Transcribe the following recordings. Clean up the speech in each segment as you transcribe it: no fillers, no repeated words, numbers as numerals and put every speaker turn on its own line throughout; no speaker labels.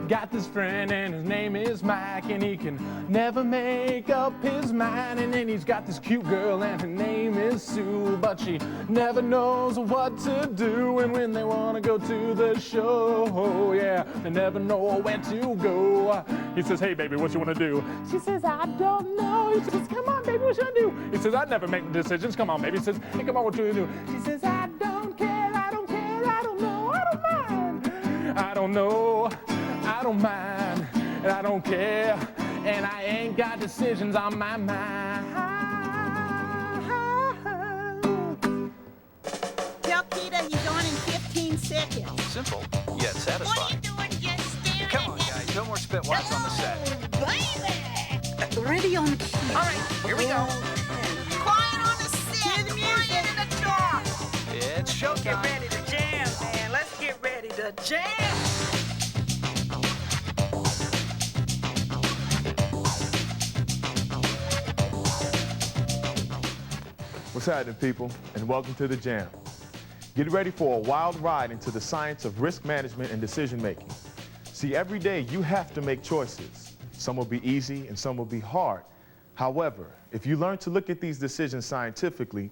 got this friend and his name is Mike, and he can never make up his mind. And then he's got this cute girl and her name is Sue, but she never knows what to do. And when they want to go to the show, yeah, they never know where to go. He says, hey baby, what you want to do? She says, I don't know. He says, come on baby, what should I do? He says, I never make decisions. Come on baby. He says, hey, come on, what should I do? She says, I don't care, I don't care, I don't know, I don't mind. I don't know, I don't mind, and I don't care, and I ain't got decisions on my mind.
Tell Keita he's on in 15 seconds.
Simple, yet satisfying.
What are you doing? Just staring.
Come on, guys, no more spitwads on the set.
Baby! Ready on the...
All right, here we go.
Quiet on the set. Quiet in the dark.
It's showtime.
Get ready to jam, man. Let's get ready to jam.
What's happening, people, and welcome to The Jam. Get ready for a wild ride into the science of risk management and decision making. See, every day you have to make choices. Some will be easy and some will be hard. However, if you learn to look at these decisions scientifically,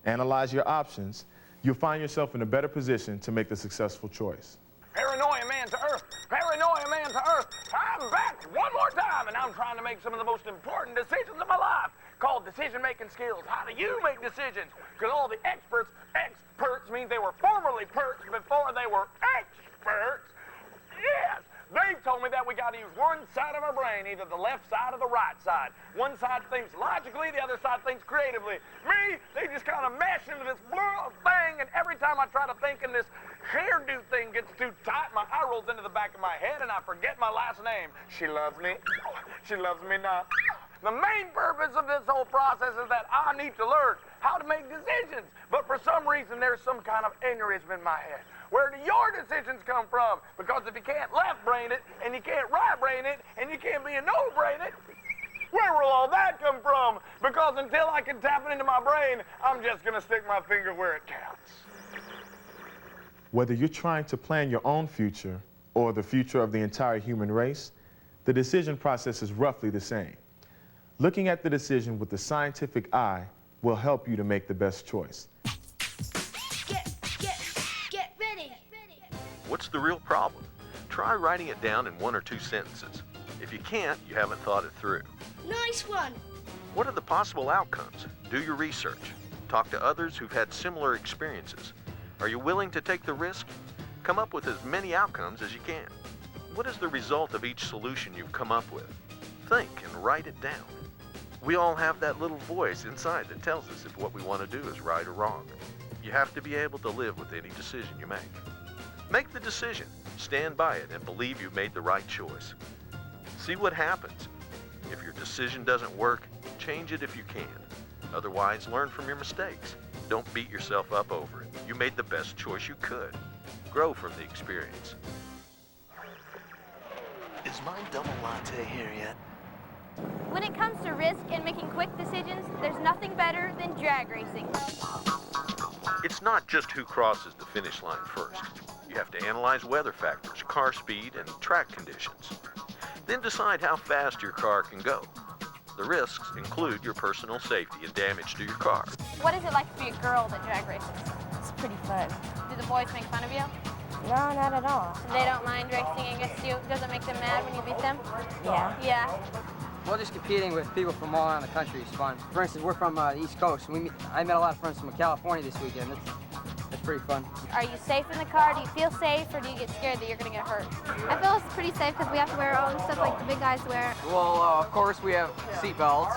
analyze your options, you'll find yourself in a better position to make the successful choice.
Paranoia man to earth, paranoia man to earth. I'm back one more time, and I'm trying to make some of the most important decisions of my life, called decision-making skills. How do you make decisions? Because all the experts means they were formerly perks before they were experts. Yes, they've told me that we got to use one side of our brain, either the left side or the right side. One side thinks logically, the other side thinks creatively. Me, they just kind of mash into this blur thing, and every time I try to think and this hairdo thing gets too tight, my eye rolls into the back of my head and I forget my last name. She loves me. She loves me not. The main purpose of this whole process is that I need to learn how to make decisions. But for some reason, there's some kind of aneurysm in my head. Where do your decisions come from? Because if you can't left brain it, and you can't right brain it, and you can't be a no brain it, where will all that come from? Because until I can tap it into my brain, I'm just gonna stick my finger where it counts.
Whether you're trying to plan your own future or the future of the entire human race, the decision process is roughly the same. Looking at the decision with the scientific eye will help you to make the best choice.
Get ready.
What's the real problem? Try writing it down in 1 or 2 sentences. If you can't, you haven't thought it through.
Nice one.
What are the possible outcomes? Do your research. Talk to others who've had similar experiences. Are you willing to take the risk? Come up with as many outcomes as you can. What is the result of each solution you've come up with? Think and write it down. We all have that little voice inside that tells us if what we want to do is right or wrong. You have to be able to live with any decision you make. Make the decision, stand by it, and believe you've made the right choice. See what happens. If your decision doesn't work, change it if you can. Otherwise, learn from your mistakes. Don't beat yourself up over it. You made the best choice you could. Grow from the experience.
Is my double latte here yet?
When it comes to risk and making quick decisions, there's nothing better than drag racing.
It's not just who crosses the finish line first. You have to analyze weather factors, car speed, and track conditions. Then decide how fast your car can go. The risks include your personal safety and damage to your car.
What is it like to be a girl that drag races?
It's pretty fun.
Do the boys make fun of you?
No, not at all.
They don't mind racing against you? Does it make them mad when you beat them?
Yeah.
Yeah.
Well, just competing with people from all around the country is fun. For instance, we're from the East Coast. I met a lot of friends from California this weekend. That's pretty fun.
Are you safe in the car? Do you feel safe, or do you get scared that you're going to get hurt?
I feel it's pretty safe because we have to wear our own stuff like the big guys wear.
Well, of course, we have seat belts,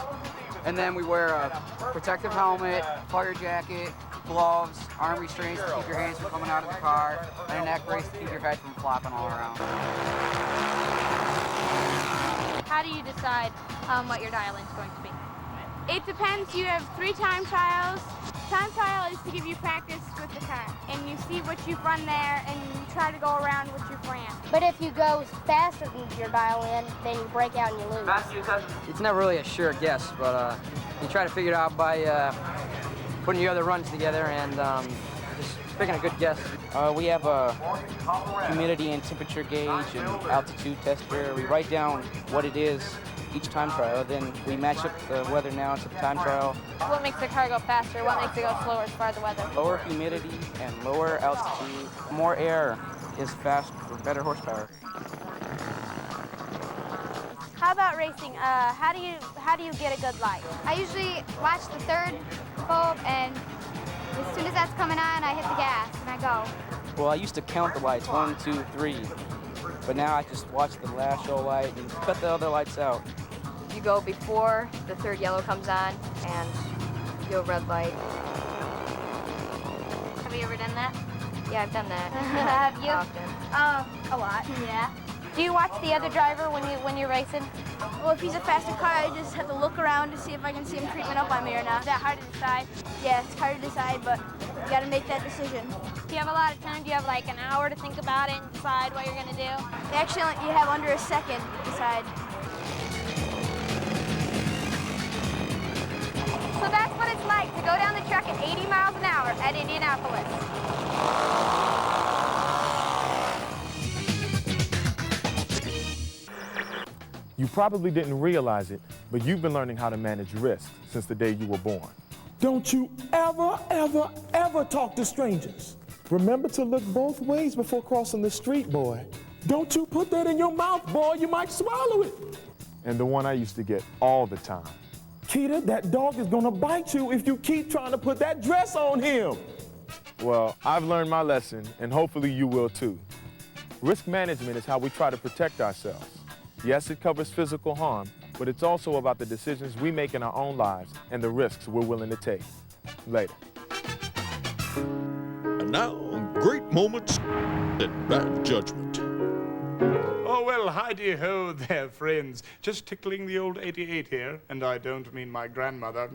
and then we wear a protective helmet, fire jacket, gloves, arm restraints to keep your hands from coming out of the car, and a neck brace to keep your head from flopping all around.
How do you decide what your dial-in is going to be?
It depends. You have 3 time trials. Time trial is to give you practice with the car, and you see what you've run there, and you try to go around what you've ran.
But if you go faster than your dial-in, then you break out and you lose.
It's never really a sure guess, but you try to figure it out by putting your other runs together and just Picking a good guess. We have a humidity and temperature gauge and altitude tester. We write down what it is each time trial, then we match up the weather now to the time trial.
What makes the car go faster? What makes it go slower as far as the weather?
Lower humidity and lower altitude. More air is fast for better horsepower.
How about racing? How do you get a good light?
I usually watch the third bulb, and as soon as that's coming on, I hit the gas and I go.
Well, I used to count the lights, 1, 2, 3. But now I just watch the last show light and cut the other lights out.
You go before the third yellow comes on and go red light.
Have you ever done that?
Yeah, I've done that.
Have you?
Often.
A lot. Yeah. Do you watch the other driver when you're racing?
Well, if he's a faster car, I just have to look around to see if I can see him creeping up on me or not.
Is that hard to decide?
Yeah, it's hard to decide, but you gotta make that decision.
Do you have a lot of time? Do you have like an hour to think about it and decide what you're gonna do?
Actually, you have under a second to decide.
So that's what it's like to go down the track at 80 miles an hour at Indianapolis.
You probably didn't realize it, but you've been learning how to manage risk since the day you were born.
Don't you ever, ever, ever talk to strangers. Remember to look both ways before crossing the street, boy. Don't you put that in your mouth, boy, you might swallow it.
And the one I used to get all the time.
Keita, that dog is gonna bite you if you keep trying to put that dress on him.
Well, I've learned my lesson, and hopefully you will too. Risk management is how we try to protect ourselves. Yes, it covers physical harm, but it's also about the decisions we make in our own lives and the risks we're willing to take. Later.
And now, great moments and bad judgment.
Oh, well, hi-de-ho there, friends. Just tickling the old 88 here, and I don't mean my grandmother.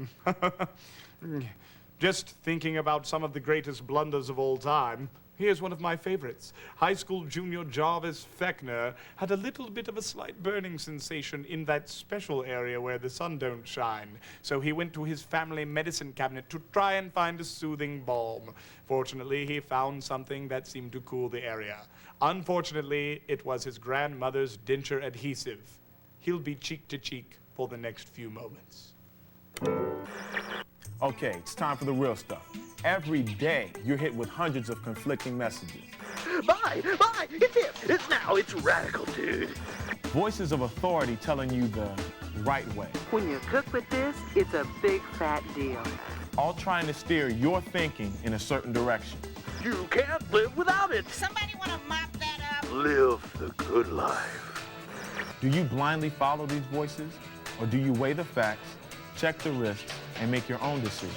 Just thinking about some of the greatest blunders of all time. Here's one of my favorites. High school junior Jarvis Fechner had a little bit of a slight burning sensation in that special area where the sun don't shine. So he went to his family medicine cabinet to try and find a soothing balm. Fortunately, he found something that seemed to cool the area. Unfortunately, it was his grandmother's denture adhesive. He'll be cheek to cheek for the next few moments.
Okay, it's time for the real stuff. Every day, you're hit with hundreds of conflicting messages.
Bye, it's him, it's now, it's radical, dude.
Voices of authority telling you the right way.
When you cook with this, it's a big fat deal.
All trying to steer your thinking in a certain direction.
You can't live without it.
Somebody want to mop that up?
Live the good life.
Do you blindly follow these voices? Or do you weigh the facts, check the risks, and make your own decision?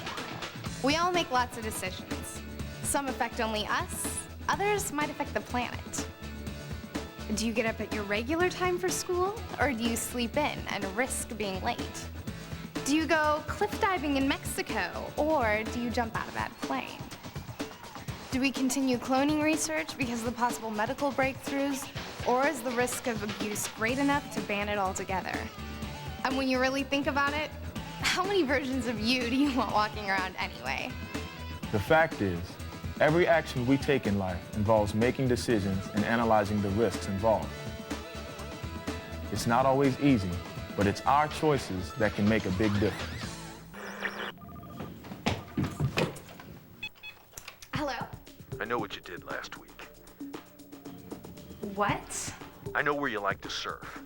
We all make lots of decisions. Some affect only us, others might affect the planet. Do you get up at your regular time for school, or do you sleep in and risk being late? Do you go cliff diving in Mexico, or do you jump out of that plane? Do we continue cloning research because of the possible medical breakthroughs, or is the risk of abuse great enough to ban it altogether? And when you really think about it, how many versions of you do you want walking around anyway?
The fact is, every action we take in life involves making decisions and analyzing the risks involved. It's not always easy, but it's our choices that can make a big difference.
Hello?
I know what you did last week.
What?
I know where you like to surf.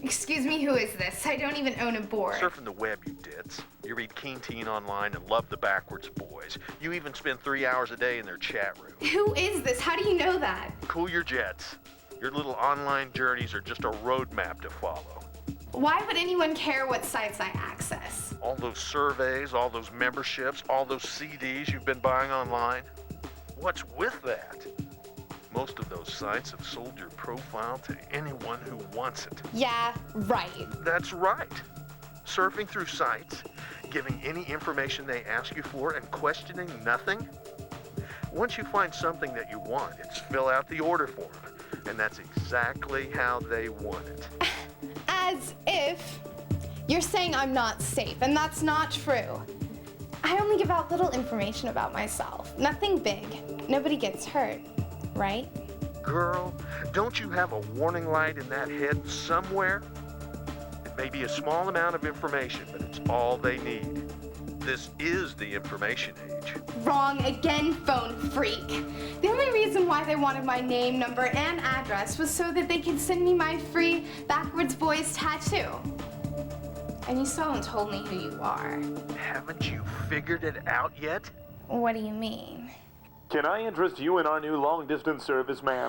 Excuse me, who is this? I don't even own a board.
Surfing the web, you dits. You read Keen Teen online and love the Backwards Boys. You even spend 3 hours a day in their chat room.
Who is this? How do you know that?
Cool your jets. Your little online journeys are just a roadmap to follow.
Why would anyone care what sites I access?
All those surveys, all those memberships, all those CDs you've been buying online. What's with that? Most of those sites have sold your profile to anyone who wants it.
Yeah, right.
That's right. Surfing through sites, giving any information they ask you for, and questioning nothing. Once you find something that you want, it's fill out the order form. And that's exactly how they want it.
As if you're saying I'm not safe, and that's not true. I only give out little information about myself. Nothing big. Nobody gets hurt, right?
Girl, don't you have a warning light in that head somewhere? It may be a small amount of information, but it's all they need. This is the information age.
Wrong again, phone freak. The only reason why they wanted my name, number, and address was so that they could send me my free backwards boys tattoo. And you still haven't told me who you are.
Haven't you figured it out yet?
What do you mean?
Can I interest you in our new long-distance service, ma'am?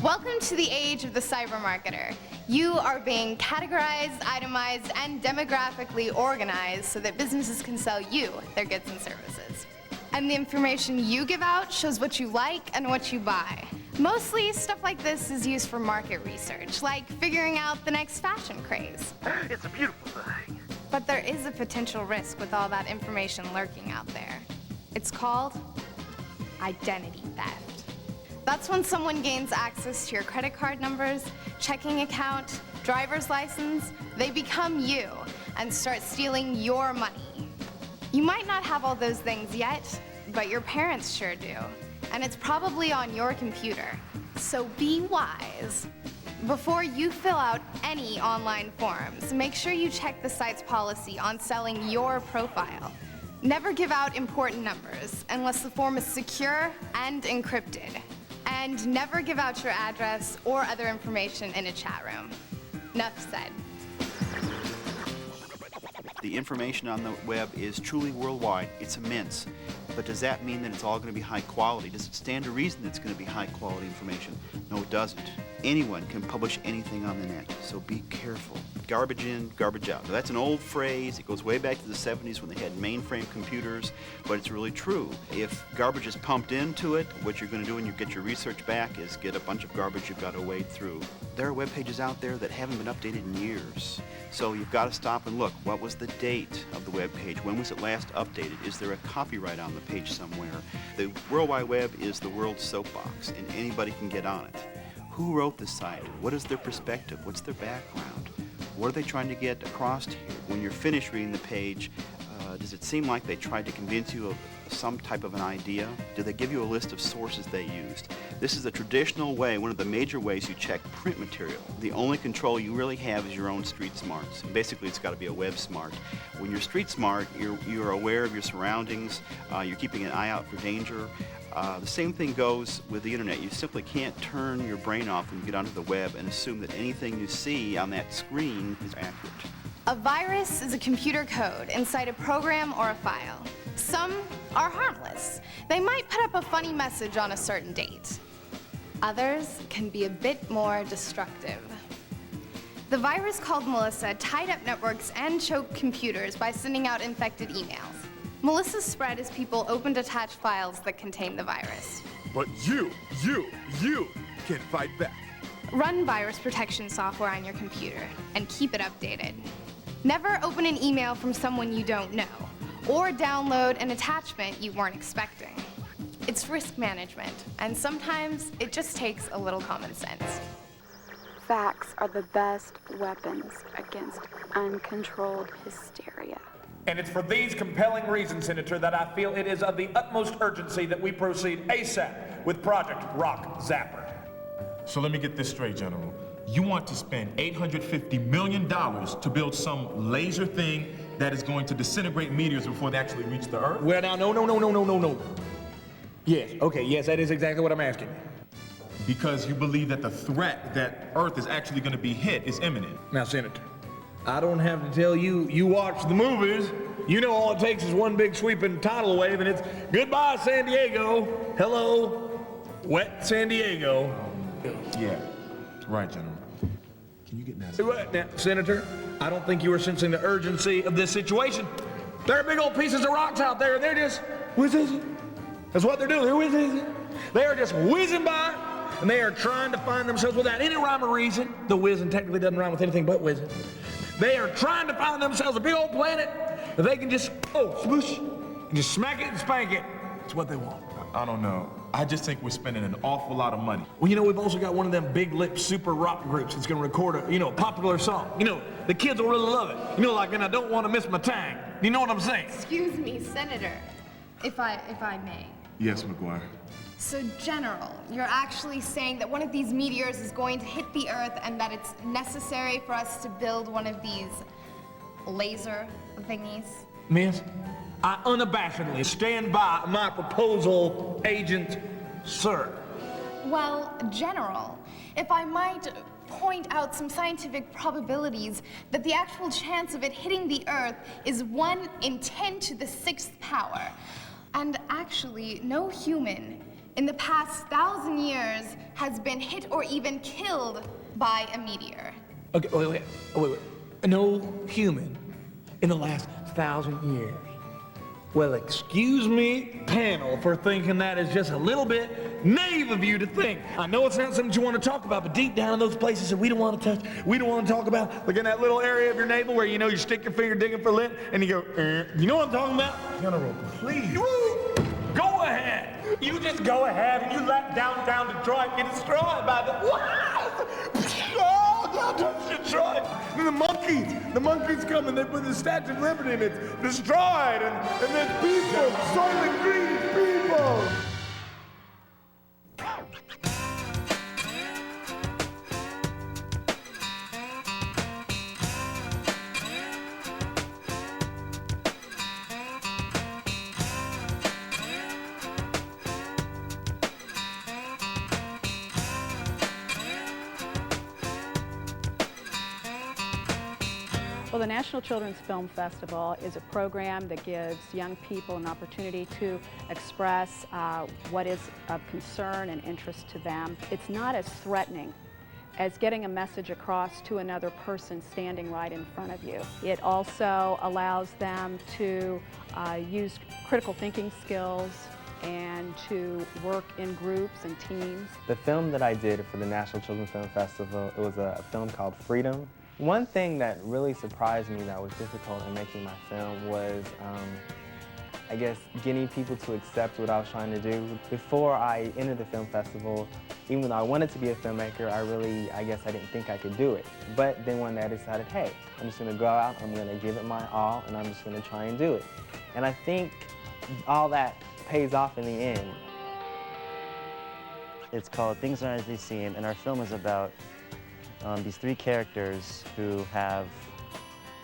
Welcome to the age of the cyber marketer. You are being categorized, itemized, and demographically organized so that businesses can sell you their goods and services. And the information you give out shows what you like and what you buy. Mostly, stuff like this is used for market research, like figuring out the next fashion craze.
It's a beautiful thing.
But there is a potential risk with all that information lurking out there. It's called identity theft. That's when someone gains access to your credit card numbers, checking account, driver's license. They become you and start stealing your money. You might not have all those things yet, but your parents sure do. And it's probably on your computer. So be wise. Before you fill out any online forms, make sure you check the site's policy on selling your profile. Never give out important numbers unless the form is secure and encrypted. And never give out your address or other information in a chat room. Enough said.
The information on the web is truly worldwide. It's immense. But does that mean that it's all going to be high quality? Does it stand to reason that it's going to be high quality information? No, it doesn't. Anyone can publish anything on the net, so be careful. Garbage in, garbage out. Now, that's an old phrase. It goes way back to the 70s when they had mainframe computers, but it's really true. If garbage is pumped into it, what you're going to do when you get your research back is get a bunch of garbage you've got to wade through. There are web pages out there that haven't been updated in years. So you've got to stop and look. What was the date of the web page? When was it last updated? Is there a copyright on the page somewhere? The World Wide Web is the world's soapbox, and anybody can get on it. Who wrote the site? What is their perspective? What's their background? What are they trying to get across here? When you're finished reading the page, does it seem like they tried to convince you of some type of an idea? Do they give you a list of sources they used? This is a traditional way, one of the major ways you check print material. The only control you really have is your own street smarts. Basically, it's got to be a web smart. When you're street smart, you're aware of your surroundings, you're keeping an eye out for danger. The same thing goes with the internet. You simply can't turn your brain off when you get onto the web and assume that anything you see on that screen is accurate.
A virus is a computer code inside a program or a file. Some are harmless. They might put up a funny message on a certain date. Others can be a bit more destructive. The virus called Melissa tied up networks and choked computers by sending out infected emails. Melissa's spread as people opened attached files that contained the virus.
But you can fight back.
Run virus protection software on your computer and keep it updated. Never open an email from someone you don't know or download an attachment you weren't expecting. It's risk management, and sometimes it just takes a little common sense.
Facts are the best weapons against uncontrolled hysteria.
And it's for these compelling reasons, Senator, that I feel it is of the utmost urgency that we proceed ASAP with Project Rock Zapper.
So let me get this straight, General. You want to spend $850 million to build some laser thing that is going to disintegrate meteors before they actually reach the Earth?
Well, now, no. Yes, okay, yes, that is exactly what I'm asking.
Because you believe that the threat that Earth is actually going to be hit is imminent.
Now, Senator, I don't have to tell you, you watch the movies. You know all it takes is one big sweeping tidal wave and it's goodbye, San Diego. Hello, wet San Diego.
Yeah, right, General. Can you get NASA?
What? Now, Senator, I don't think you are sensing the urgency of this situation. There are big old pieces of rocks out there and they're just whizzing. That's what they're doing, they're whizzing. They are just whizzing by and they are trying to find themselves without any rhyme or reason. The whizzing technically doesn't rhyme with anything but whizzing. They are trying to find themselves a big old planet that they can just, swoosh, and just smack it and spank it. That's what they want.
I don't know. I just think we're spending an awful lot of money.
Well, you know, we've also got one of them big lip super rock groups that's gonna record a, popular song. The kids will really love it. Like, and I don't want to miss my tang. You know what I'm saying?
Excuse me, Senator, if I may.
Yes, McGuire.
So, General, you're actually saying that one of these meteors is going to hit the Earth and that it's necessary for us to build one of these laser thingies?
Miss, I unabashedly stand by my proposal, Agent Sir.
Well, General, if I might point out some scientific probabilities that the actual chance of it hitting the Earth is 1 in 10 to the 6th power. And actually, no human in the past 1,000 years has been hit or even killed by a meteor.
Okay, wait. No human in the last 1,000 years. Well, excuse me, panel, for thinking that is just a little bit naive of you to think. I know it's not something you want to talk about, but deep down in those places that we don't want to touch, we don't want to talk about, like in that little area of your navel where you stick your finger digging for lint and you go, you know what I'm talking about?
General, please.
Go ahead. You just go ahead and you let downtown Detroit get destroyed by the what? Oh, downtown Detroit. And the monkeys come and they put the Statue of Liberty and it's destroyed and there's people, soylent greedy people.
Well, the National Children's Film Festival is a program that gives young people an opportunity to express what is of concern and interest to them. It's not as threatening as getting a message across to another person standing right in front of you. It also allows them to use critical thinking skills and to work in groups and teams.
The film that I did for the National Children's Film Festival, it was a film called Freedom. One thing that really surprised me that was difficult in making my film was, I guess, getting people to accept what I was trying to do. Before I entered the film festival, even though I wanted to be a filmmaker, I guess I didn't think I could do it. But then one day I decided, hey, I'm just gonna go out, I'm gonna give it my all, and I'm just gonna try and do it. And I think all that pays off in the end.
It's called Things Aren't As They Seem, and our film is about these 3 characters who have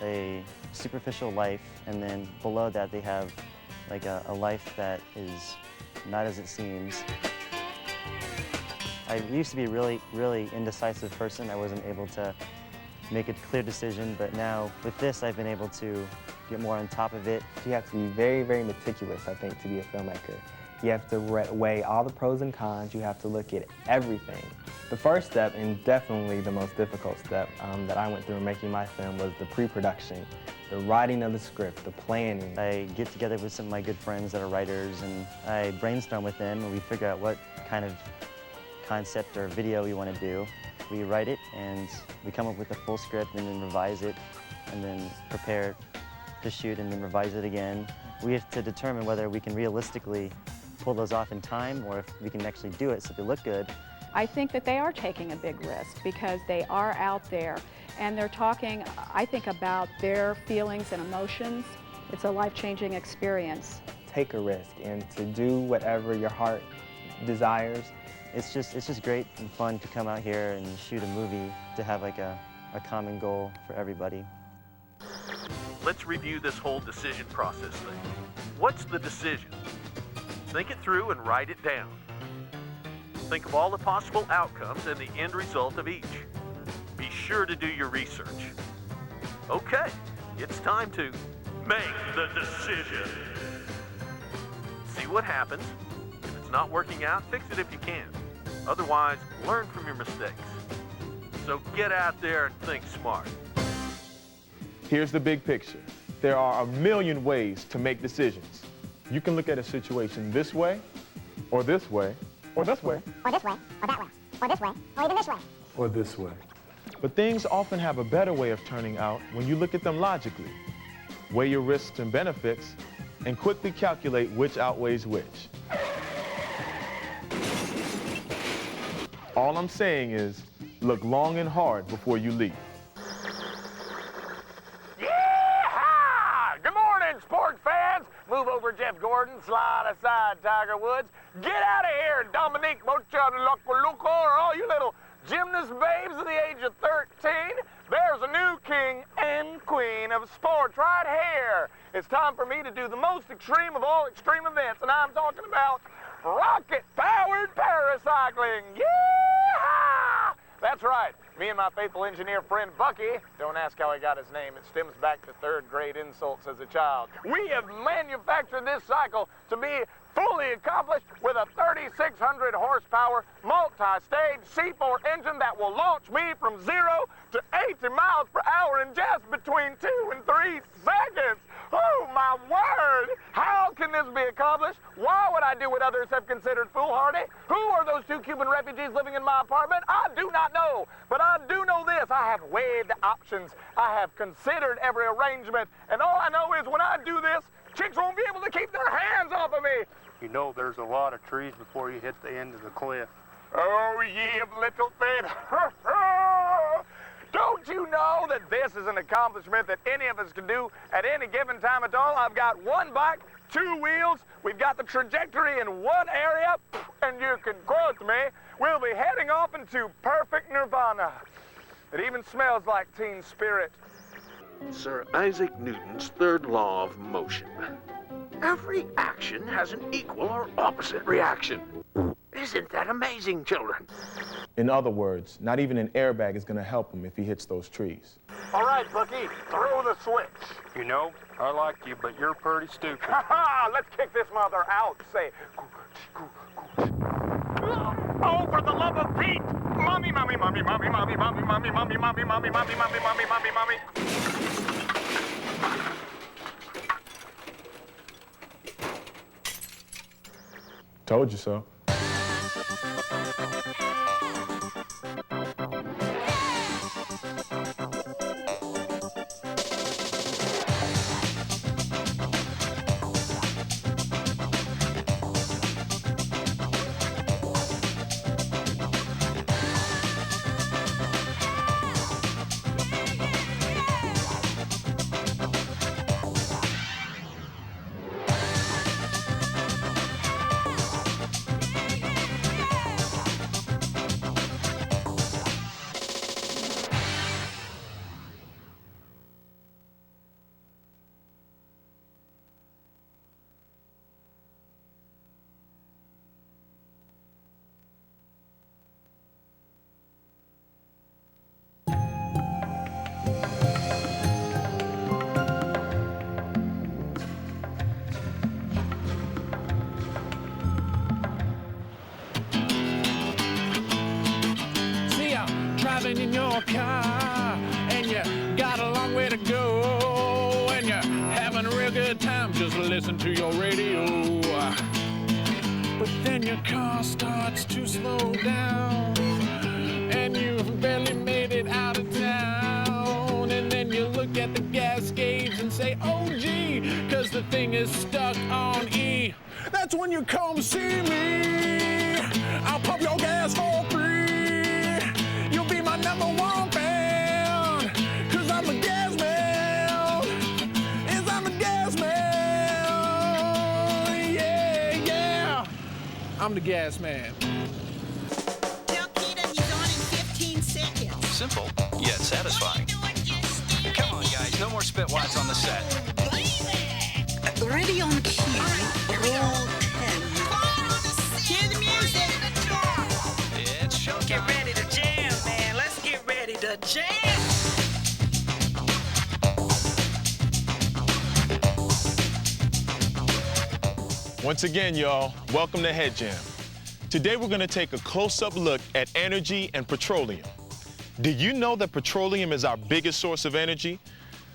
a superficial life, and then below that they have like a life that is not as it seems. I used to be a really indecisive person. I wasn't able to make a clear decision, but now with this I've been able to get more on top of it.
You have to be very, very meticulous, I think, to be a filmmaker. You have to weigh all the pros and cons. You have to look at everything. The first step, and definitely the most difficult step that I went through in making my film, was the pre-production, the writing of the script, the planning.
I get together with some of my good friends that are writers, and I brainstorm with them, and we figure out what kind of concept or video we want to do. We write it, and we come up with a full script, and then revise it, and then prepare to shoot, and then revise it again. We have to determine whether we can realistically pull those off in time, or if we can actually do it so they look good.
I think that they are taking a big risk because they are out there and they're talking, I think, about their feelings and emotions. It's a life-changing experience.
Take a risk and to do whatever your heart desires.
It's just great and fun to come out here and shoot a movie, to have like a common goal for everybody.
Let's review this whole decision process thing. What's the decision? Think it through and write it down. Think of all the possible outcomes and the end result of each. Be sure to do your research. Okay, it's time to make the decision. See what happens. If it's not working out, fix it if you can. Otherwise, learn from your mistakes. So get out there and think smart.
Here's the big picture. There are a million ways to make decisions. You can look at a situation this way, or this way, or this way,
or this way, or that way, or this way, or even this way,
or this way. But things often have a better way of turning out when you look at them logically. Weigh your risks and benefits, and quickly calculate which outweighs which. All I'm saying is, look long and hard before you leap.
Yeah! Good morning, sports fans. Move over, Jeff Gordon. Slide aside, Tiger Woods. Get out of here, Dominique Mochaluco, or all you little gymnast babes of the age of 13. There's a new king and queen of sports right here. It's time for me to do the most extreme of all extreme events, and I'm talking about rocket-powered paracycling. Yeah! That's right. Me and my faithful engineer friend Bucky, don't ask how he got his name, it stems back to third-grade insults as a child. We have manufactured this cycle to be fully accomplished with a 3,600 horsepower multi-stage C4 engine that will launch me from 0 to 80 miles per hour in just between 2 and 3 seconds. Oh, my word! How can this be accomplished? Why would I do what others have considered foolhardy? Who are those 2 Cuban refugees living in my apartment? I do not know. But I do know this. I have weighed the options. I have considered every arrangement. And all I know is when I do this, chicks won't be able to keep their hands off of me.
You know there's a lot of trees before you hit the end of the cliff.
Oh, yeah, little thing. Don't you know that this is an accomplishment that any of us can do at any given time at all? I've got 1 bike, 2 wheels, we've got the trajectory in 1 area, and you can quote me, we'll be heading off into perfect nirvana. It even smells like Teen Spirit.
Sir Isaac Newton's third law of motion. Every action has an equal or opposite reaction. Isn't that amazing, children?
In other words, not even an airbag is going to help him if he hits those trees.
All right, Bucky, throw the switch.
You know, I like you, but you're pretty stupid.
Ha-ha! Let's kick this mother out. Say, oh, for the love of Pete! Mommy, mommy, mommy, mommy, mommy, mommy, mommy, mommy, mommy, mommy, mommy, mommy, mommy, mommy, mommy.
Told you so.
Driving in your car, and you got a long way to go, and you're having a real good time, just listen to your radio. But then your car starts to slow down, and you've barely made it out of town, and then you look at the gas gauge and say, oh gee, cause the thing is stuck on E. That's when you come see me, I'll pump your gas for free. You'll be my #1 fan, cause I'm the gas man. Yes, I'm the gas man. Yeah, yeah. I'm the gas man.
Tell Peter he's on in 15 seconds.
Simple, yet satisfying. Come on, guys, no more spitwads on the set.
Ready on cue. Roll 10. Cue the music.
It's showtime.
Get ready to jam, man. Let's get ready to jam.
Once again, y'all, welcome to Head Jam. Today we're going to take a close-up look at energy and petroleum. Did you know that petroleum is our biggest source of energy?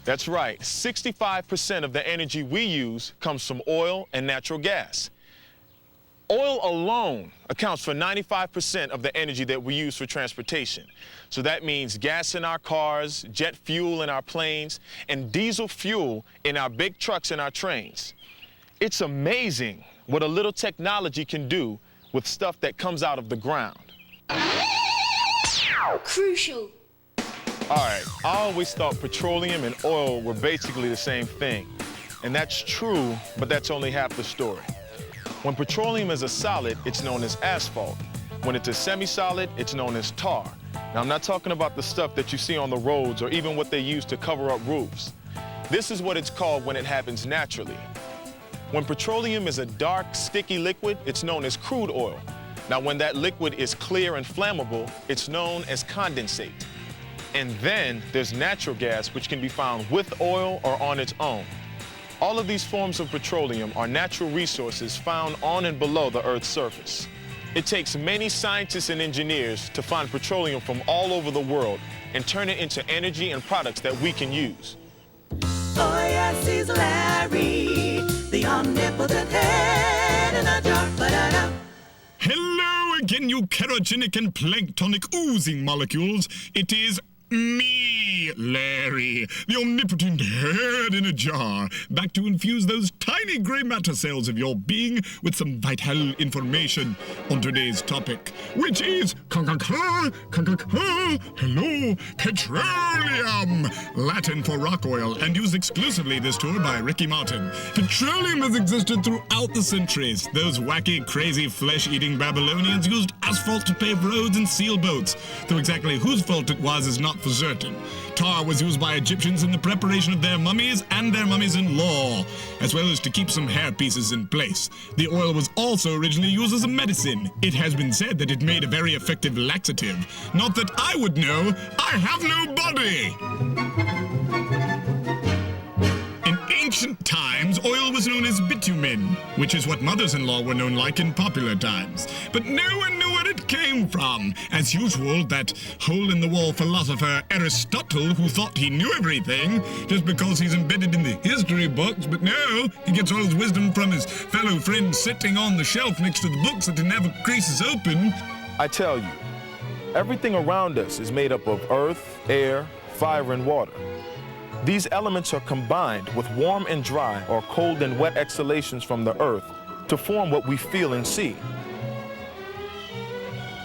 That's right, 65% of the energy we use comes from oil and natural gas. Oil alone accounts for 95% of the energy that we use for transportation. So that means gas in our cars, jet fuel in our planes, and diesel fuel in our big trucks and our trains. It's amazing what a little technology can do with stuff that comes out of the ground.
Crucial.
All right, I always thought petroleum and oil were basically the same thing. And that's true, but that's only half the story. When petroleum is a solid, it's known as asphalt. When it's a semi-solid, it's known as tar. Now, I'm not talking about the stuff that you see on the roads or even what they use to cover up roofs. This is what it's called when it happens naturally. When petroleum is a dark, sticky liquid, it's known as crude oil. Now, when that liquid is clear and flammable, it's known as condensate. And then there's natural gas, which can be found with oil or on its own. All of these forms of petroleum are natural resources found on and below the Earth's surface. It takes many scientists and engineers to find petroleum from all over the world and turn it into energy and products that we can use.
Oh, yes, he's Larry, the omnipotent head in a jar. Ba-da-da.
Hello again, you kerogenic and planktonic oozing molecules. It is me, Larry, the omnipotent head in a jar, back to infuse those tiny gray matter cells of your being with some vital information on today's topic, which is hello, petroleum, Latin for rock oil, and used exclusively this tour by Ricky Martin. Petroleum has existed throughout the centuries. Those wacky, crazy, flesh-eating Babylonians used asphalt to pave roads and seal boats, though exactly whose fault it was is not for certain. Tar was used by Egyptians in the preparation of their mummies and their mummies-in-law, as well as to keep some hair pieces in place. The oil was also originally used as a medicine. It has been said that it made a very effective laxative. Not that I would know. I have no body. In ancient times, oil was known as bitumen, which is what mothers-in-law were known like in popular times. But no one knew where it came from. As usual, that hole-in-the-wall philosopher Aristotle, who thought he knew everything just because he's embedded in the history books, but no, he gets all his wisdom from his fellow friends sitting on the shelf next to the books that he never creases open.
I tell you, everything around us is made up of earth, air, fire, and water. These elements are combined with warm and dry or cold and wet exhalations from the earth to form what we feel and see.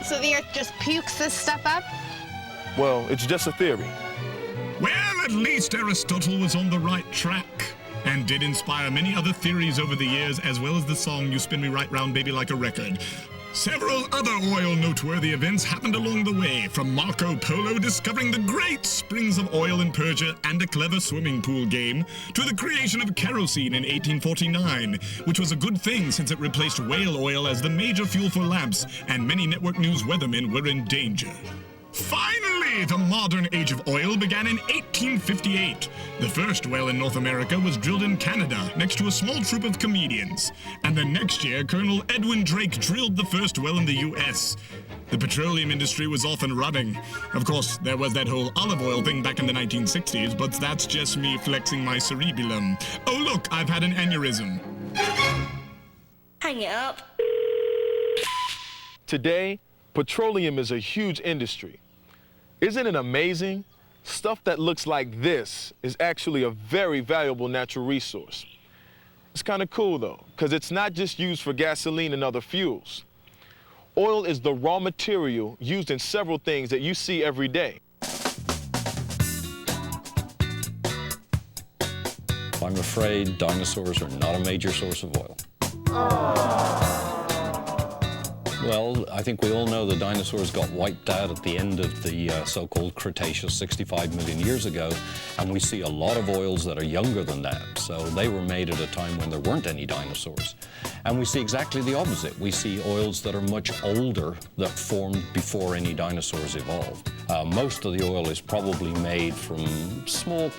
So the Earth just pukes this stuff up?
Well, it's just a theory.
Well, at least Aristotle was on the right track and did inspire many other theories over the years, as well as the song You Spin Me Right Round Baby Like a Record. Several other oil noteworthy events happened along the way, from Marco Polo discovering the great springs of oil in Persia and a clever swimming pool game, to the creation of kerosene in 1849, which was a good thing since it replaced whale oil as the major fuel for lamps, and many network news weathermen were in danger. Finally, the modern age of oil began in 1858. The first well in North America was drilled in Canada, next to a small troop of comedians. And the next year, Colonel Edwin Drake drilled the first well in the U.S. The petroleum industry was off and running. Of course, there was that whole olive oil thing back in the 1960s, but that's just me flexing my cerebellum. Oh look, I've had an aneurysm.
Hang it up.
Today, petroleum is a huge industry. Isn't it amazing? Stuff that looks like this is actually a very valuable natural resource. It's kind of cool though, because it's not just used for gasoline and other fuels. Oil is the raw material used in several things that you see every day.
I'm afraid dinosaurs are not a major source of oil. Well, I think we all know the dinosaurs got wiped out at the end of the so-called Cretaceous 65 million years ago, and we see a lot of oils that are younger than that. So they were made at a time when there weren't any dinosaurs. And we see exactly the opposite. We see oils that are much older that formed before any dinosaurs evolved. Most of the oil is probably made from small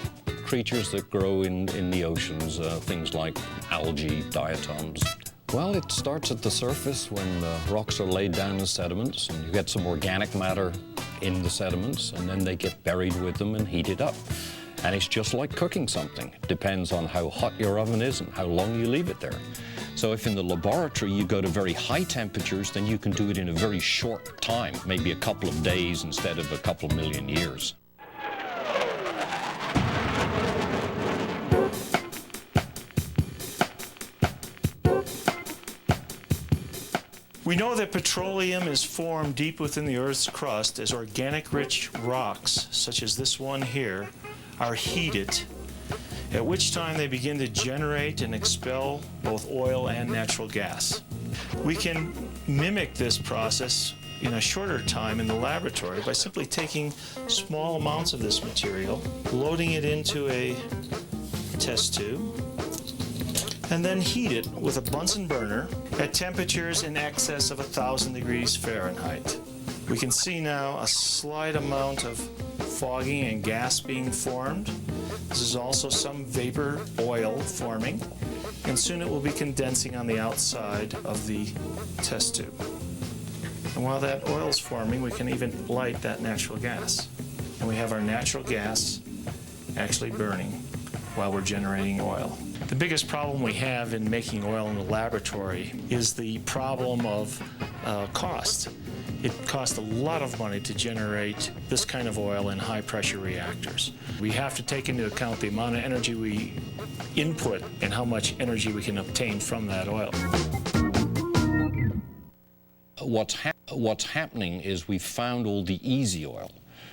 creatures that grow in the oceans, things like algae, diatoms. Well, it starts at the surface when the rocks are laid down as sediments, and you get some organic matter in the sediments, and then they get buried with them and heated up. And it's just like cooking something. It depends on how hot your oven is and how long you leave it there. So if in the laboratory you go to very high temperatures, then you can do it in a very short time, maybe a couple of days instead of a couple million years.
We know that petroleum is formed deep within the Earth's crust as organic-rich rocks, such as this one here, are heated, at which time they begin to generate and expel both oil and natural gas. We can mimic this process in a shorter time in the laboratory by simply taking small amounts of this material, loading it into a test tube, and then heat it with a Bunsen burner at temperatures in excess of 1,000 degrees Fahrenheit. We can see now a slight amount of fogging and gas being formed. This is also some vapor oil forming, and soon it will be condensing on the outside of the test tube. And while that oil is forming, we can even light that natural gas. And we have our natural gas actually burning while we're generating oil. The biggest problem we have in making oil in the laboratory is the problem of cost. It costs a lot of money to generate this kind of oil in high-pressure reactors. We have to take into account the amount of energy we input and how much energy we can obtain from that oil.
What's happening is we've found all the easy oil.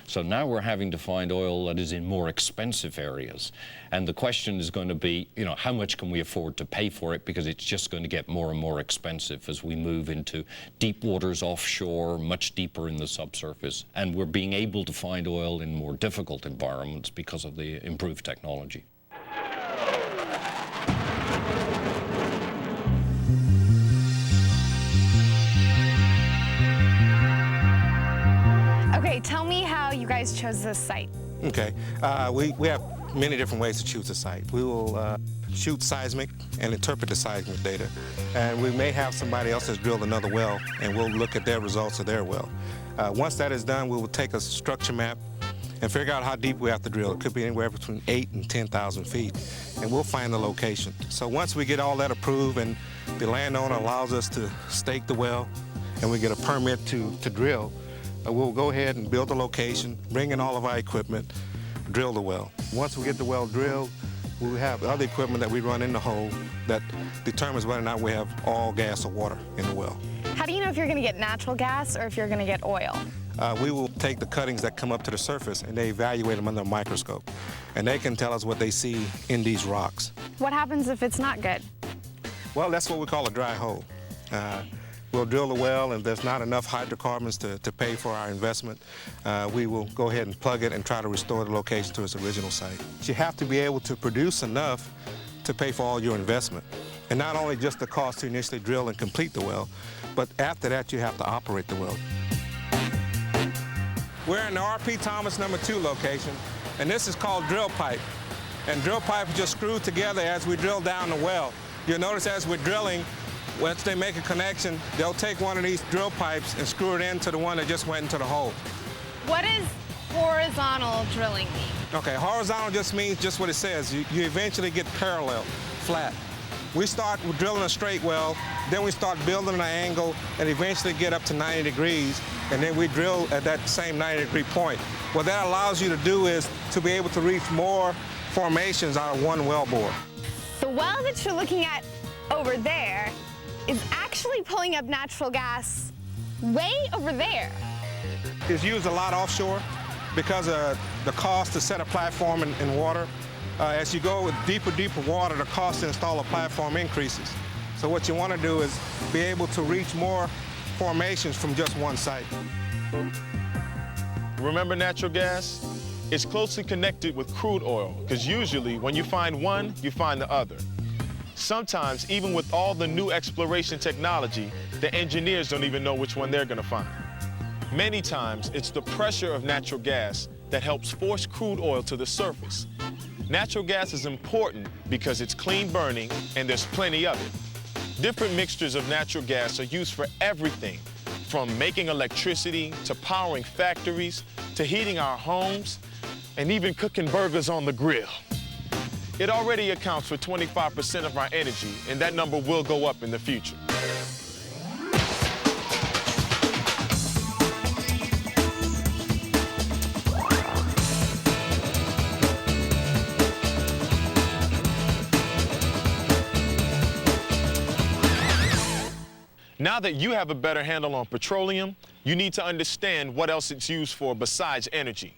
So now we're having to find oil that is in more expensive areas. And the question is going to be, you know, how much can we afford to pay for it, because it's just going to get more and more expensive as we move into deep waters offshore, much deeper in the subsurface. And we're being able to find oil in more difficult environments because of the improved technology.
Okay, tell me how you guys chose this site.
Okay, we have many different ways to choose a site. We will shoot seismic and interpret the seismic data, and we may have somebody else that's drilled another well, and we'll look at their results of their well. Once that is done, we will take a structure map and figure out how deep we have to drill. It could be anywhere between 8,000 and 10,000 feet, and we'll find the location. So once we get all that approved and the landowner allows us to stake the well, and we get a permit to drill, we'll go ahead and build a location, bring in all of our equipment, drill the well. Once we get the well drilled, we'll have other equipment that we run in the hole that determines whether or not we have oil, gas, or water in the well.
How do you know if you're going to get natural gas or if you're going to get oil?
We will take the cuttings that come up to the surface and they evaluate them under a microscope. And they can tell us what they see in these rocks.
What happens if it's not good?
Well, that's what we call a dry hole. We'll drill the well, and if there's not enough hydrocarbons to pay for our investment, we will go ahead and plug it and try to restore the location to its original site. You have to be able to produce enough to pay for all your investment. And not only just the cost to initially drill and complete the well, but after that you have to operate the well. We're in the R.P. Thomas number 2 location, and this is called drill pipe. And drill pipe is just screwed together as we drill down the well. You'll notice as we're drilling, once they make a connection, they'll take one of these drill pipes and screw it into the one that just went into the hole.
What does horizontal drilling mean?
Okay, horizontal just means just what it says. You eventually get parallel, flat. We start with drilling a straight well, then we start building an angle and eventually get up to 90 degrees, and then we drill at that same 90-degree point. What that allows you to do is to be able to reach more formations out of one well bore.
The well that you're looking at over there is actually pulling up natural gas way over there.
It's used a lot offshore because of the cost to set a platform in water. As you go with deeper water, the cost to install a platform increases. So what you want to do is be able to reach more formations from just one site.
Remember natural gas? It's closely connected with crude oil, because usually when you find one, you find the other. Sometimes, even with all the new exploration technology, the engineers don't even know which one they're going to find. Many times, it's the pressure of natural gas that helps force crude oil to the surface. Natural gas is important because it's clean burning and there's plenty of it. Different mixtures of natural gas are used for everything, from making electricity to powering factories to heating our homes and even cooking burgers on the grill. It already accounts for 25% of our energy, and that number will go up in the future. Now that you have a better handle on petroleum, you need to understand what else it's used for besides energy.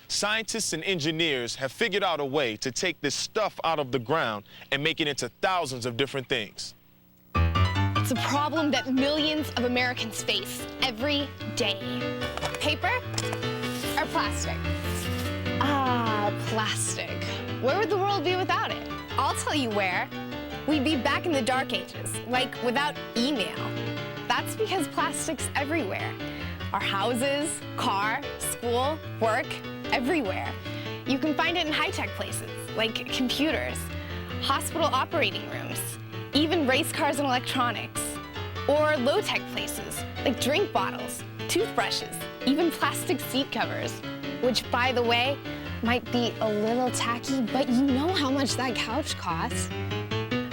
Scientists and engineers have figured out a way to take this stuff out of the ground and make it into thousands of different things.
It's a problem that millions of Americans face every day. Paper or plastic? Ah, plastic. Where would the world be without it? I'll tell you where. We'd be back in the dark ages, like without email. That's because plastic's everywhere. Our houses, car, school, work, everywhere. You can find it in high-tech places, like computers, hospital operating rooms, even race cars and electronics. Or low-tech places, like drink bottles, toothbrushes, even plastic seat covers. Which, by the way, might be a little tacky, but you know how much that couch costs.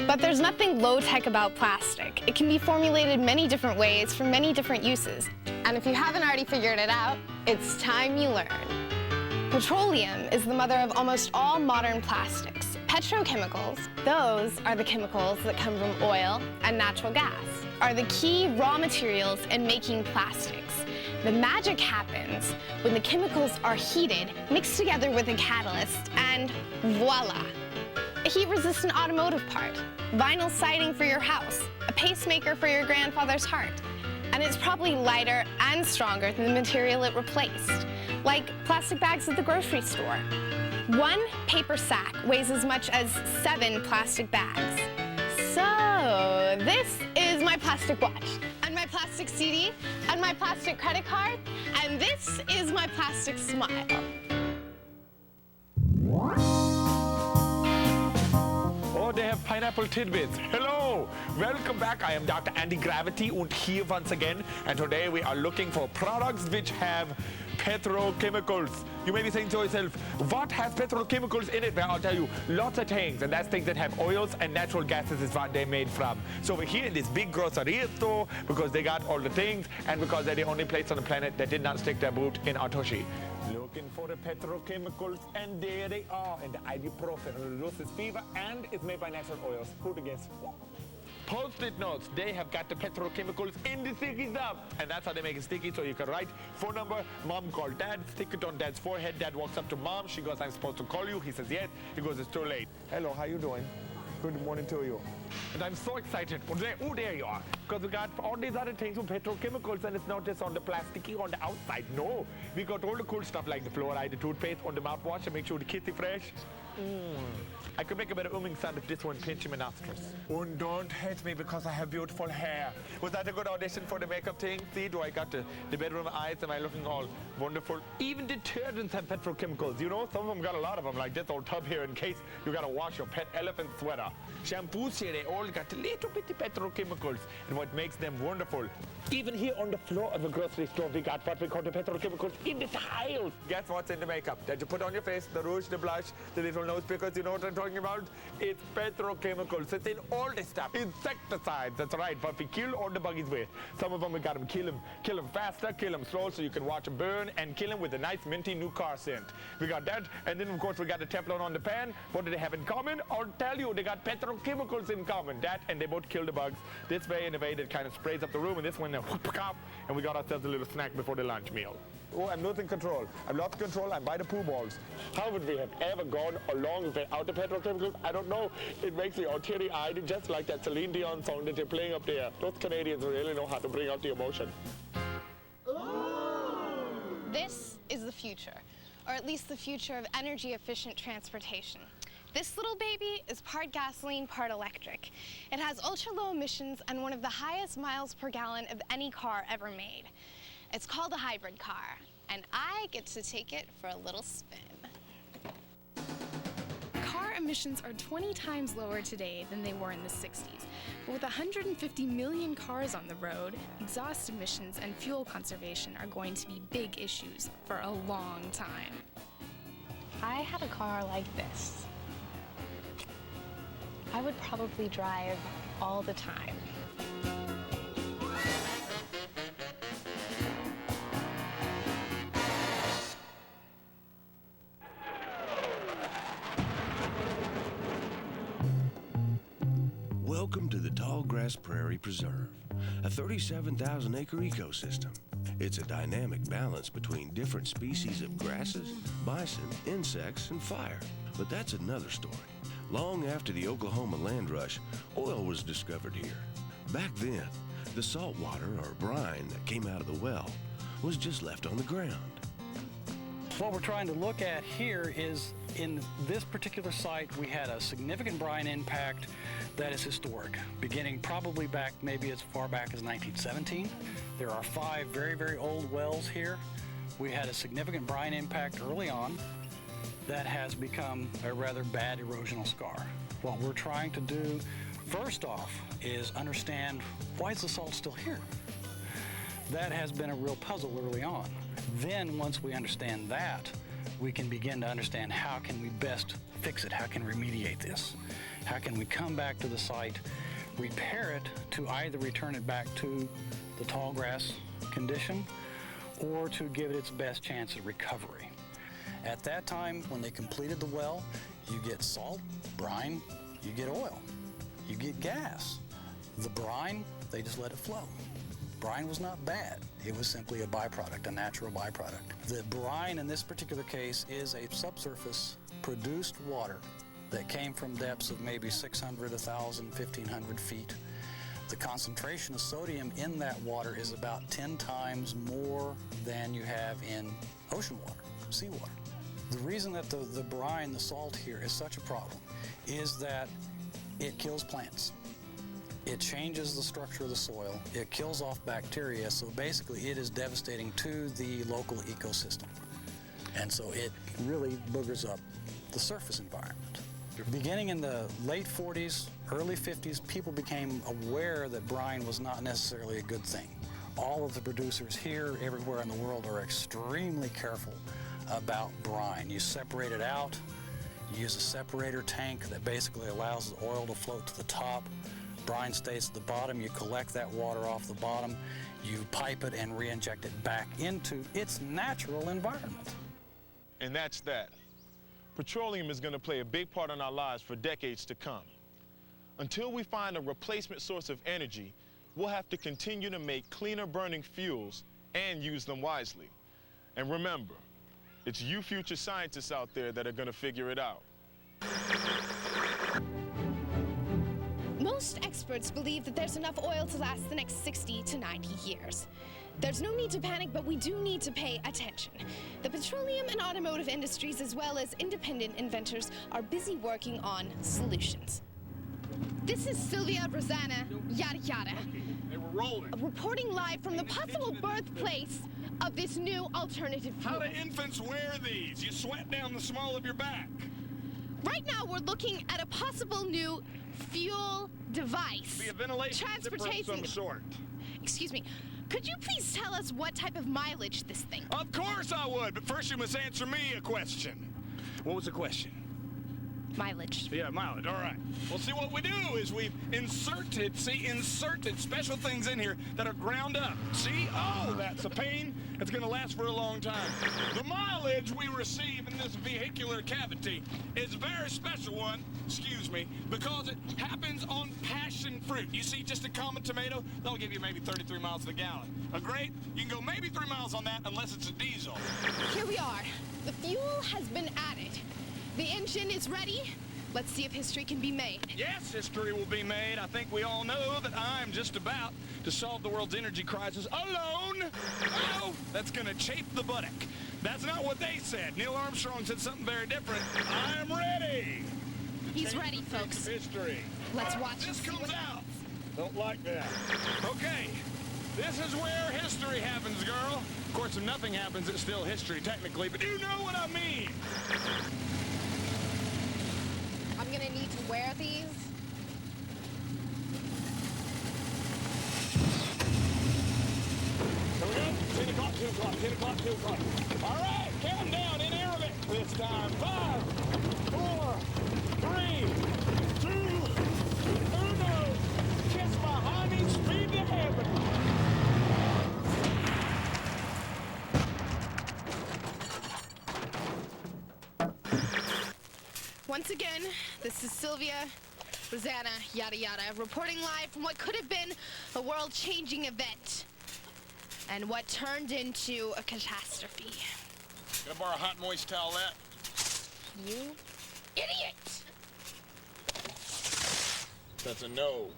But there's nothing low-tech about plastic. It can be formulated many different ways for many different uses. And if you haven't already figured it out, it's time you learn. Petroleum is the mother of almost all modern plastics. Petrochemicals, those are the chemicals that come from oil and natural gas, are the key raw materials in making plastics. The magic happens when the chemicals are heated, mixed together with a catalyst, and voila! A heat-resistant automotive part, vinyl siding for your house, a pacemaker for your grandfather's heart. And it's probably lighter and stronger than the material it replaced, like plastic bags at the grocery store. One paper sack weighs as much as 7 plastic bags. So this is my plastic watch, and my plastic CD, and my plastic credit card, and this is my plastic smile.
Oh, they have pineapple tidbits. Hello, welcome back. I am Dr. Anti-Gravity and here once again. And today we are looking for products which have petrochemicals. You may be saying to yourself, what has petrochemicals in it? Well, I'll tell you, lots of things. And that's things that have oils and natural gases is what they're made from. So we're here in this big grocery store because they got all the things and because they're the only place on the planet that did not stick their boot in Atoshi. Looking for the petrochemicals, and there they are. And the ibuprofen reduces fever and is made by natural oils. Who to guess? Post-it notes, they have got the petrochemicals in the sticky stuff. And that's how they make it sticky, so you can write phone number, mom called dad, stick it on dad's forehead. Dad walks up to mom, she goes, I'm supposed to call you. He says yes, he goes, it's too late. Hello, how you doing? Good morning to you. And I'm so excited. Oh, there you are. Because we got all these other things with petrochemicals, and it's not just on the plasticky on the outside. No, we got all the cool stuff like the fluoride, the toothpaste, on the mouthwash to make sure the kids are fresh. I could make a better sound if this one pinched my nostrils. And don't hate me because I have beautiful hair. Was that a good audition for the makeup thing? See, do I got the bedroom eyes? Am I looking all wonderful? Even detergents have petrochemicals. You know, some of them got a lot of them, like this old tub here in case you gotta wash your pet elephant sweater. Shampoos here, they all got a little bitty petrochemicals, and what makes them wonderful. Even here on the floor of the grocery store, we got what we call the petrochemicals in the tiles. Guess what's in the makeup that you put on your face? The rouge, the blush, the little nose pickers, you know what I'm talking about? It's petrochemicals. It's in all this stuff. Insecticides, that's right, but we kill all the buggies with. Some of them we got them kill them faster, kill them slow so you can watch them burn, and kill them with a nice minty new car scent. We got that, and then of course we got the Teflon on the pan. What do they have in common? I'll tell you, they got petrochemicals in common. That, and they both kill the bugs. This way in a way that kind of sprays up the room, and this one, and we got ourselves a little snack before the lunch meal. Oh, I'm losing control. I've lost control. I'm by the poo balls. How would we have ever gone along without the petrochemicals? I don't know. It makes me all teary-eyed, just like that Celine Dion song that they're playing up there. Those Canadians really know how to bring out the emotion.
This is the future, or at least the future of energy-efficient transportation. This little baby is part gasoline, part electric. It has ultra-low emissions and one of the highest miles per gallon of any car ever made. It's called a hybrid car, and I get to take it for a little spin. Car emissions are 20 times lower today than they were in the 60s. But with 150 million cars on the road, exhaust emissions and fuel conservation are going to be big issues for a long time. If I had a car like this, I would probably drive all the time.
Welcome to the tall grass prairie
Prairie Preserve, a 37,000-acre ecosystem. It's a dynamic balance between different species of grasses, bison, insects, and fire. But that's another story. Long after the Oklahoma land rush, oil was discovered here. Back then, the salt water, or brine, that came out of the well was just left on the ground.
What we're trying to look at here is, in this particular site, we had a significant brine impact that is historic, beginning probably back maybe as far back as 1917. There are 5 very, very old wells here. We had a significant brine impact early on that has become a rather bad erosional scar. What we're trying to do first off is understand, why is the salt still here? That has been a real puzzle early on. Then once we understand that, we can begin to understand, how can we best fix it? How can we remediate this? How can we come back to the site, repair it to either return it back to the tall grass condition or to give it its best chance at recovery. At that time, when they completed the well, you get salt, brine, you get oil, you get gas. The brine, they just let it flow. Brine was not bad. It was simply a byproduct, a natural byproduct. The brine in this particular case is a subsurface produced water that came from depths of maybe 600, 1,000, 1,500 feet. The concentration of sodium in that water is about 10 times more than you have in ocean water, seawater. The reason that the brine, the salt here, is such a problem is that it kills plants. It changes the structure of the soil. It kills off bacteria, so basically it is devastating to the local ecosystem. And so it really boogers up the surface environment. Beginning in the late 40s, early 50s, people became aware that brine was not necessarily a good thing. All of the producers here, everywhere in the world, are extremely careful about brine. You separate it out, you use a separator tank that basically allows the oil to float to the top. Brine stays at the bottom, you collect that water off the bottom, you pipe it and re-inject it back into its natural environment.
And that's that. Petroleum is going to play a big part in our lives for decades to come. Until we find a replacement source of energy, we'll have to continue to make cleaner burning fuels and use them wisely. And remember, it's you future scientists out there that are going to figure it out.
Most experts believe that there's enough oil to last the next 60 to 90 years. There's no need to panic, but we do need to pay attention. The petroleum and automotive industries, as well as independent inventors, are busy working on solutions. This is Sylvia Rosanna Yada Yada, reporting live from the possible birthplace of this new alternative fuel.
How do infants wear these? You sweat down the small of your back.
Right now, we're looking at a possible new fuel device.
Be a ventilation zipper of some sort.
Excuse me. Could you please tell us what type of mileage this thing?
Of course I would, but first you must answer me a question. What was the question?
Mileage.
Yeah, mileage, all right. Well, see, what we do is we've inserted special things in here that are ground up. See? Oh, that's a pain. It's going to last for a long time. The mileage we receive in this vehicular cavity is a very special one, excuse me, because it happens on passion fruit. You see, just a common tomato, that'll give you maybe 33 miles to the gallon. A grape, you can go maybe 3 miles on that unless it's a diesel.
Here we are. The fuel has been added. The engine is ready. Let's see if history can be made.
Yes, history will be made. I think we all know that I'm just about to solve the world's energy crisis alone. Oh, that's gonna chafe the buttock. That's not what they said. Neil Armstrong said something very different. I'm ready.
He's ready, folks.
History.
Let's watch
this comes out. Don't like that. Okay. This is where history happens, girl. Of course, if nothing happens, it's still history, technically, but you know what I mean.
I'm gonna need to wear these.
Here we go. 10 o'clock, 10 o'clock, 10 o'clock, 10 o'clock. All right, count down in Arabic this time. 5, 4, 3, 2, 1. Kiss my honey, speed to heaven.
Once again, this is Sylvia Rosanna, yada yada, reporting live from what could have been a world-changing event and what turned into a catastrophe.
Can I borrow a hot, moist towelette?
You idiot!
That's a no.